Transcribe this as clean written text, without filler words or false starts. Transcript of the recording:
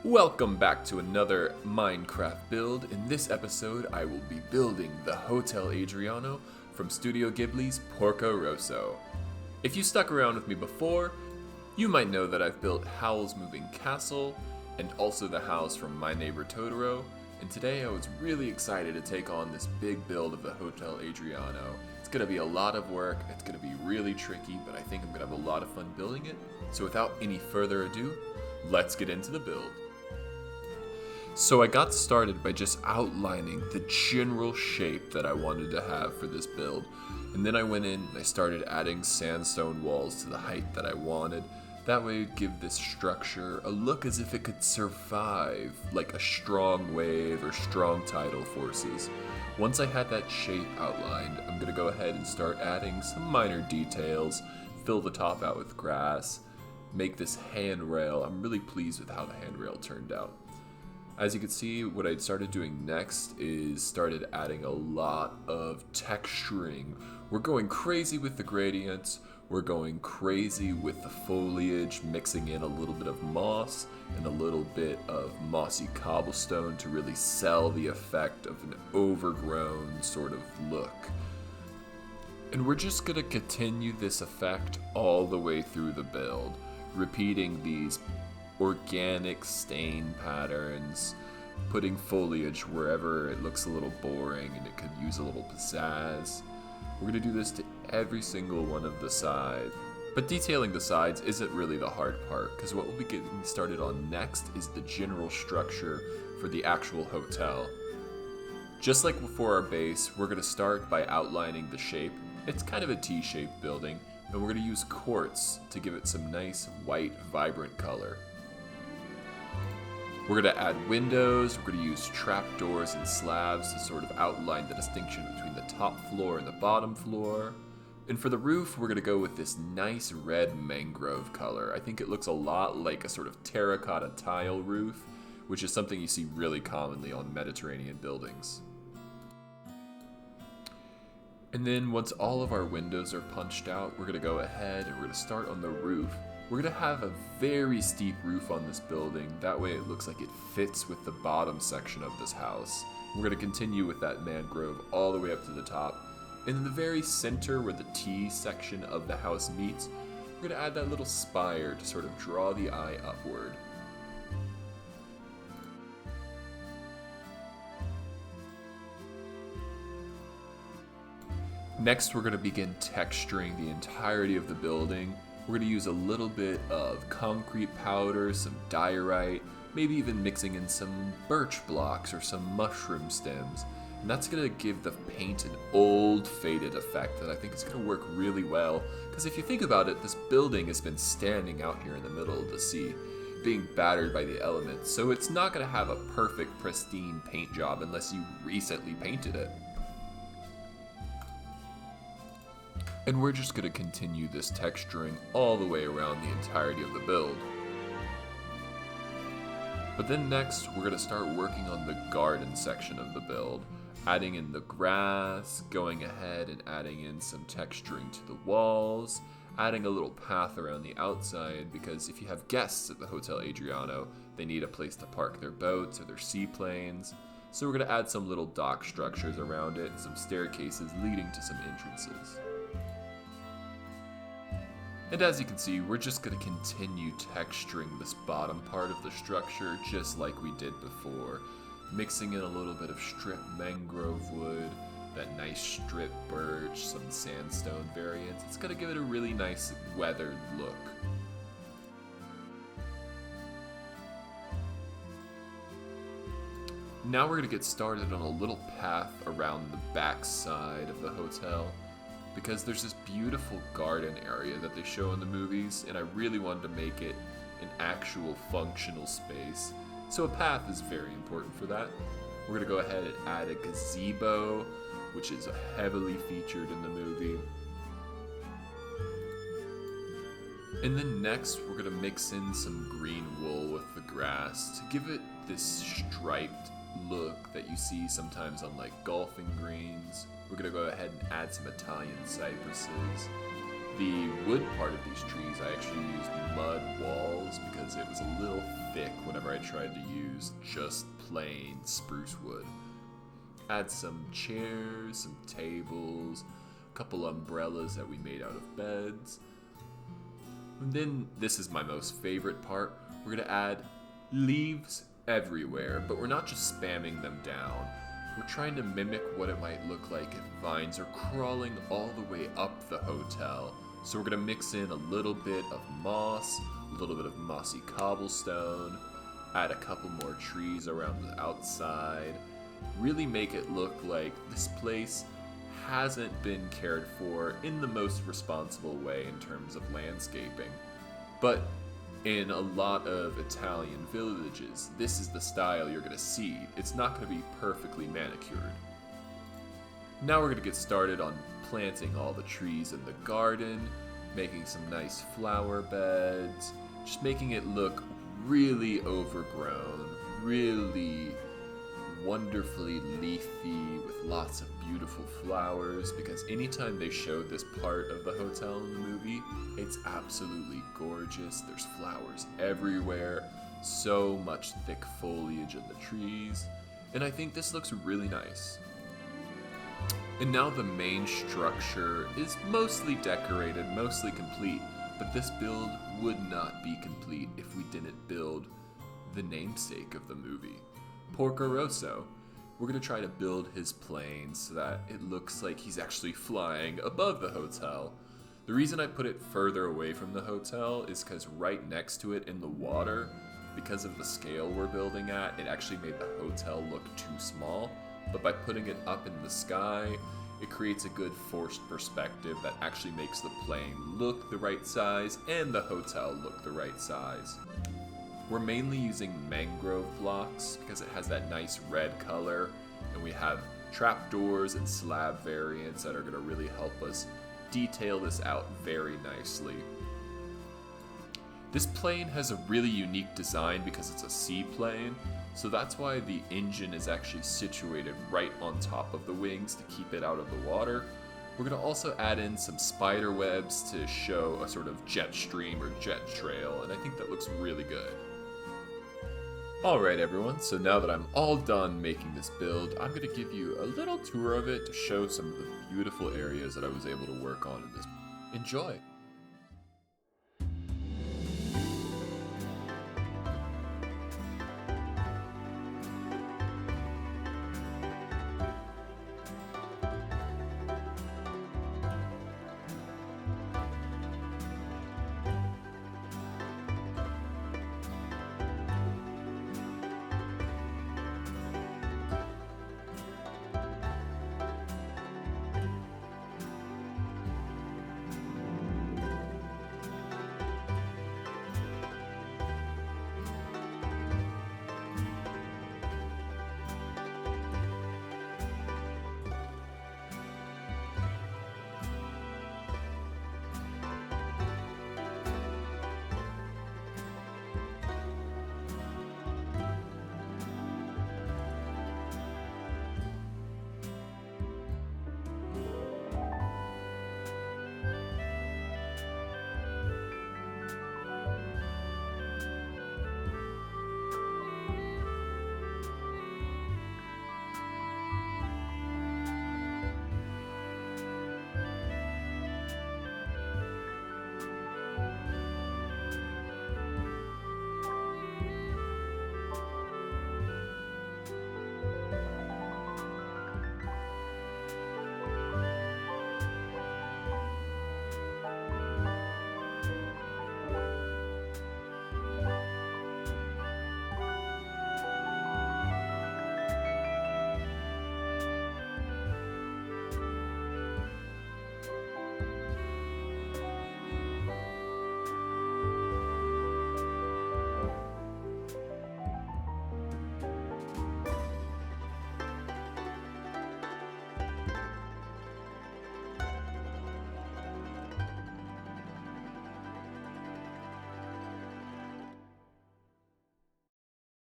Welcome back to another Minecraft build. In this episode, I will be building the Hotel Adriano from Studio Ghibli's Porco Rosso. If you stuck around with me before, you might know that I've built Howl's Moving Castle and also the house from My Neighbor Totoro, and today I was really excited to take on this big build of the Hotel Adriano. It's going to be a lot of work, it's going to be really tricky, but I think I'm going to have a lot of fun building it. So without any further ado, let's get into the build. So I got started by just outlining the general shape that I wanted to have for this build. And then I went in and I started adding sandstone walls to the height that I wanted. That way it would give this structure a look as if it could survive like a strong wave or strong tidal forces. Once I had that shape outlined, I'm going to go ahead and start adding some minor details, fill the top out with grass, make this handrail. I'm really pleased with how the handrail turned out. As you can see, what I started doing next is started adding a lot of texturing. We're going crazy with the gradients, we're going crazy with the foliage, mixing in a little bit of moss and a little bit of mossy cobblestone to really sell the effect of an overgrown sort of look. And we're just going to continue this effect all the way through the build, repeating these organic stain patterns, putting foliage wherever it looks a little boring and it could use a little pizzazz. We're going to do this to every single one of the sides. But detailing the sides isn't really the hard part, because what we'll be getting started on next is the general structure for the actual hotel. Just like before our base, we're going to start by outlining the shape. It's kind of a T-shaped building, and we're going to use quartz to give it some nice white, vibrant color. We're going to add windows, we're going to use trapdoors and slabs to sort of outline the distinction between the top floor and the bottom floor. And for the roof, we're going to go with this nice red mangrove color. I think it looks a lot like a sort of terracotta tile roof, which is something you see really commonly on Mediterranean buildings. And then once all of our windows are punched out, we're going to go ahead and we're going to start on the roof. We're going to have a very steep roof on this building, that way it looks like it fits with the bottom section of this house. We're going to continue with that mangrove all the way up to the top. And in the very center where the T section of the house meets, we're going to add that little spire to sort of draw the eye upward. Next, we're going to begin texturing the entirety of the building. We're going to use a little bit of concrete powder, some diorite, maybe even mixing in some birch blocks or some mushroom stems. And that's going to give the paint an old, faded effect that I think is going to work really well. Because if you think about it, this building has been standing out here in the middle of the sea, being battered by the elements. So it's not going to have a perfect, pristine paint job unless you recently painted it. And we're just going to continue this texturing all the way around the entirety of the build. But then next, we're going to start working on the garden section of the build, adding in the grass, going ahead and adding in some texturing to the walls, adding a little path around the outside, because if you have guests at the Hotel Adriano, they need a place to park their boats or their seaplanes. So we're going to add some little dock structures around it, some staircases leading to some entrances. And as you can see, we're just going to continue texturing this bottom part of the structure just like we did before, mixing in a little bit of strip mangrove wood, that nice strip birch, some sandstone variants. It's going to give it a really nice weathered look. Now we're going to get started on a little path around the back side of the hotel, because there's this beautiful garden area that they show in the movies, and I really wanted to make it an actual functional space. So a path is very important for that. We're going to go ahead and add a gazebo, which is heavily featured in the movie. And then next, we're going to mix in some green wool with the grass to give it this striped look that you see sometimes on like golfing greens. We're going to go ahead and add some Italian cypresses. The wood part of these trees, I actually used mud walls because it was a little thick whenever I tried to use just plain spruce wood. Add some chairs, some tables, a couple umbrellas that we made out of beds. And then, this is my most favorite part, we're gonna add leaves everywhere, but we're not just spamming them down. We're trying to mimic what it might look like if vines are crawling all the way up the hotel. So we're gonna mix in a little bit of moss, a little bit of mossy cobblestone, add a couple more trees around the outside, really make it look like this place hasn't been cared for in the most responsible way in terms of landscaping. But in a lot of Italian villages, this is the style you're gonna see. It's not gonna be perfectly manicured. Now we're gonna get started on planting all the trees in the garden, making some nice flower beds, just making it look really overgrown, really wonderfully leafy with lots of beautiful flowers, because anytime they showed this part of the hotel in the movie, it's absolutely gorgeous. There's flowers everywhere, so much thick foliage in the trees, and I think this looks really nice. And now the main structure is mostly decorated, mostly complete, but this build would not be complete if we didn't build the namesake of the movie, Porco Rosso. We're going to try to build his plane so that it looks like he's actually flying above the hotel. The reason I put it further away from the hotel is because right next to it in the water, because of the scale we're building at, it actually made the hotel look too small. But by putting it up in the sky, it creates a good forced perspective that actually makes the plane look the right size and the hotel look the right size. We're mainly using mangrove blocks because it has that nice red color, and we have trapdoors and slab variants that are going to really help us detail this out very nicely. This plane has a really unique design because it's a seaplane, so that's why the engine is actually situated right on top of the wings to keep it out of the water. We're going to also add in some spider webs to show a sort of jet stream or jet trail, and I think that looks really good. Alright everyone, so now that I'm all done making this build, I'm going to give you a little tour of it to show some of the beautiful areas that I was able to work on in this. Enjoy!